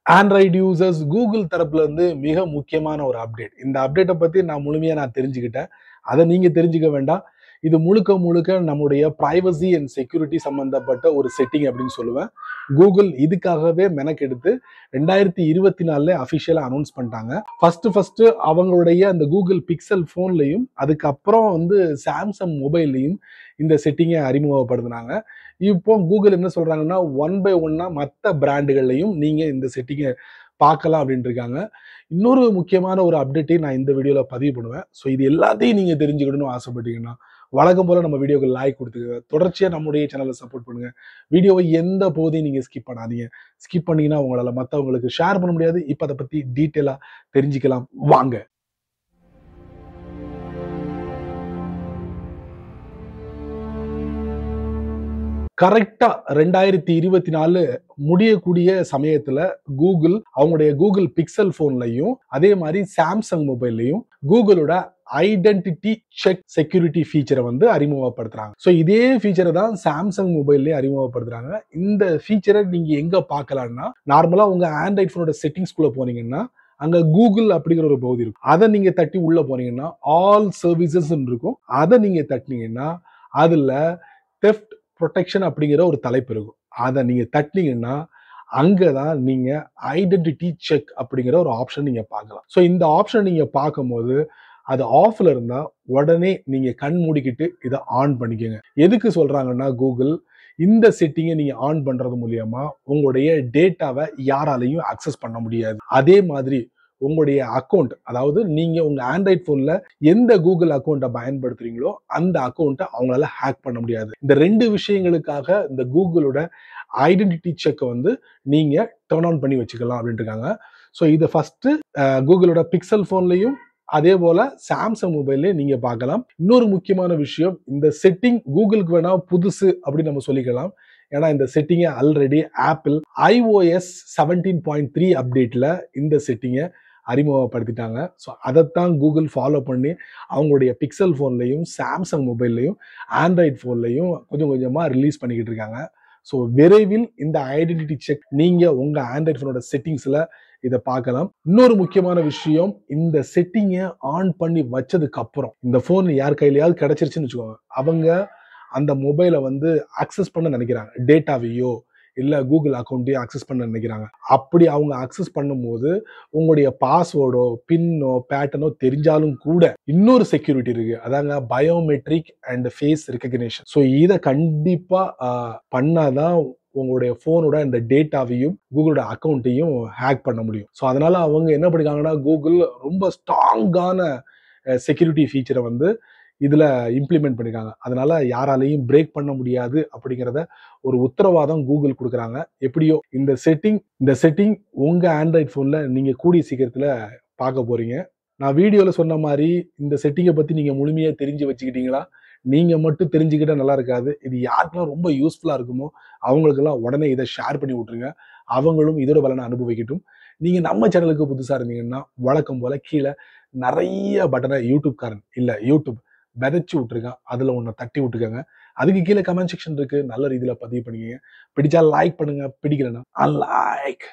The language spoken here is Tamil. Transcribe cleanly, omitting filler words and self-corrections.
ஆண்ட்ராய்டு யூசர்ஸ் கூகுள் தரப்புல இருந்து மிக முக்கியமான ஒரு அப்டேட். இந்த அப்டேட்டை பத்தி நான் முழுமையா தெரிஞ்சுக்கிட்டேன். அதை நீங்க தெரிஞ்சுக்க வேண்டாம். இது முழுக்க முழுக்க நம்முடைய பிரைவசி அண்ட் செக்யூரிட்டி சம்பந்தப்பட்ட ஒரு செட்டிங் அப்படின்னு சொல்லுவேன். கூகுள் இதுக்காகவே மெனக்கெடுத்து 2024 அஃபிஷியலா அனௌன்ஸ் பண்ணிட்டாங்க. ஃபர்ஸ்ட் அவங்களுடைய அந்த கூகுள் பிக்சல் போன்லையும் அதுக்கப்புறம் சாம்சங் மொபைல்லையும் இந்த செட்டிங்கை அறிமுகப்படுத்தினாங்க. இப்போ கூகுள் என்ன சொல்றாங்கன்னா, ஒன் பை ஒன்னா மற்ற பிராண்டுகள்லையும் நீங்க இந்த செட்டிங்கை பார்க்கலாம் அப்படின்னு இருக்காங்க. இன்னொரு முக்கியமான ஒரு அப்டேட்டையும் நான் இந்த வீடியோல பதிவு பண்ணுவேன். ஸோ இது எல்லாத்தையும் நீங்க தெரிஞ்சுக்கணும்னு ஆசைப்பட்டீங்கன்னா, வழக்கம் போல நம்ம வீடியோக்கு லைக் கொடுத்துங்க. தொடர்ச்சியா நம்முடைய சேனலை சப்போர்ட் பண்ணுங்க. வீடியோவை எந்த போதையும் நீங்க ஸ்கிப் பண்ணாதீங்க. ஸ்கிப் பண்ணீங்கன்னா உங்களால மற்றவங்களுக்கு ஷேர் பண்ண முடியாது. இப்போ அதை பத்தி டீட்டெயிலா தெரிஞ்சுக்கலாம் வாங்க. கரெக்டா 2024 முடியக்கூடிய சமயத்துல கூகுள் அவங்களுடைய கூகுள் பிக்சல் போன்லையும் அதே மாதிரி சாம்சங் மொபைல்லையும் கூகுளோட ஐடென்டிட்டி செக் செக்யூரிட்டி ஃபீச்சரை அறிமுகப்படுத்துறாங்க. ஸோ இதே ஃபீச்சரை தான் சாம்சங் மொபைல்லேயே அறிமுகப்படுத்துறாங்க. இந்த ஃபீச்சரை நீங்க எங்க பார்க்கலாம்னா, நார்மலா உங்க ஆண்ட்ராய்ட் போனோட செட்டிங்ஸ்குள்ள போனீங்கன்னா அங்க கூகுள் அப்படிங்கிற ஒரு பகுதி இருக்கும். அதை நீங்க தட்டி உள்ள போனீங்கன்னா ஆல் சர்வீசஸ் இருக்கும். அதை நீங்க தட்டினீங்கன்னா அதுல தெஃப்ட் ப்ரொடெக்ஷன் அப்படிங்கிற ஒரு தலைப்பு இருக்கும். அதை நீங்க தட்டினீங்கன்னா அங்கதான் நீங்க ஐடென்டிட்டி செக் அப்படிங்கிற ஒரு ஆப்ஷன் நீங்க பார்க்கலாம். ஸோ இந்த ஆப்ஷன் நீங்க பார்க்கும்போது அது ஆஃப்ல இருந்தா உடனே நீங்க கண் மூடிக்கிட்டு இதை ஆன் பண்ணிக்கோங்க. எதுக்கு சொல்றாங்கன்னா, கூகுள் இந்த செட்டிங்கை நீங்க ஆன் பண்றது மூலியமா உங்களுடைய டேட்டாவை யாராலையும் அக்சஸ் பண்ண முடியாது. அதே மாதிரி உங்களுடைய அக்கௌண்ட், அதாவது நீங்க உங்க ஆண்ட்ராய்ட் போன்ல எந்த கூகுள் அக்கௌண்ட்டை பயன்படுத்துறீங்களோ அந்த அக்கௌண்ட்டை அவங்களால ஹேக் பண்ண முடியாது. இந்த ரெண்டு விஷயங்களுக்காக இந்த கூகுளோட ஐடென்டிட்டி செக்கை நீங்க டர்ன் ஆன் பண்ணி வச்சுக்கலாம் அப்படின்ட்டு இருக்காங்க. ஸோ இதை ஃபர்ஸ்ட் கூகுளோட பிக்சல் போன்லையும் அதே போல சாம்சங் மொபைல்லையும் நீங்க பார்க்கலாம். இன்னொரு முக்கியமான விஷயம், இந்த செட்டிங் கூகுளுக்கு வேணா புதுசு அப்படின்னு நம்ம சொல்லிக்கலாம். ஏன்னா இந்த செட்டிங்கை ஆல்ரெடி ஆப்பிள் iOS 17.3 அப்டேட்ல இந்த செட்டிங்கை அறிமுகப்படுத்திட்டாங்க. ஸோ அதைத்தான் கூகுள் ஃபாலோ பண்ணி அவங்களுடைய பிக்சல் ஃபோன்லையும் சாம்சங் மொபைல்லையும் ஆண்ட்ராய்ட் ஃபோன்லையும் கொஞ்சம் கொஞ்சமாக ரிலீஸ் பண்ணிக்கிட்டு இருக்காங்க. ஸோ விரைவில் இந்த ஐடென்டிட்டி செக் நீங்க உங்க ஆண்ட்ராய்ட் ஃபோனோட செட்டிங்ஸ்ல இதை பார்க்கலாம். இன்னொரு முக்கியமான விஷயம், இந்த செட்டிங்கை ஆன் பண்ணி வச்சதுக்கு அப்புறம் இந்த போன் யார் கையிலயாவது கிடைச்சிருச்சுன்னு வச்சுக்கோங்க, அவங்க அந்த மொபைலை அக்சஸ் பண்ண நினைக்கிறாங்க, டேட்டாவையோ இல்ல கூகுள் அக்கௌண்ட்டையும் அக்சஸ் பண்ண நினைக்கிறாங்க. அப்படி அவங்க அக்சஸ் பண்ணும்போது உங்களுடைய பாஸ்வேர்டோ பின்னோ பேட்டர்னோ தெரிஞ்சாலும் கூட இன்னொரு செக்யூரிட்டி இருக்கு, அதாங்க biometric and face recognition. So இதை கண்டிப்பா பண்ணாதான் உங்களுடைய போனோட இந்த டேட்டாவையும் கூகுளோட அக்கௌண்ட்டையும் ஹேக் பண்ண முடியும். ஸோ அதனால அவங்க என்ன பண்ணிருக்காங்கன்னா, கூகுள் ரொம்ப ஸ்ட்ராங்கான செக்யூரிட்டி ஃபீச்சரை இதுல இம்ப்ளிமெண்ட் பண்ணிருக்காங்க. அதனால யாராலையும் பிரேக் பண்ண முடியாது அப்படிங்கிறத ஒரு உத்தரவாதம் கூகுள் கொடுக்குறாங்க. எப்படியோ இந்த செட்டிங் உங்க ஆண்ட்ராய்ட் போன்ல நீங்க கூடிய சீக்கிரத்துல பார்க்க போறீங்க. நான் வீடியோல சொன்ன மாதிரி இந்த செட்டிங்கை பத்தி நீங்க முழுமையா தெரிஞ்சு வச்சுக்கிட்டீங்களா? நீங்க மட்டும் தெரிஞ்சுக்கிட்டா நல்லா இருக்காது. இது யாருக்கெல்லாம் ரொம்ப யூஸ்ஃபுல்லா இருக்குமோ அவங்களுக்கெல்லாம் உடனே இதை ஷேர் பண்ணி விட்டுருங்க. அவங்களும் இதோட பலனை அனுபவிக்கட்டும். நீங்க நம்ம சேனலுக்கு புதுசா இருந்தீங்கன்னா வழக்கம் போல கீழே நிறைய பட்டனை யூடியூப் விதைச்சு விட்டுருக்கேன், அதுல ஒண்ணு தட்டி விட்டுக்கங்க. அதுக்கு கீழே கமெண்ட் செக்ஷன் இருக்கு, நல்ல ரீதியில பதிவு பண்ணிக்கங்க. பிடிச்சா லைக் பண்ணுங்க, பிடிக்கலன்னா அன்லைக்.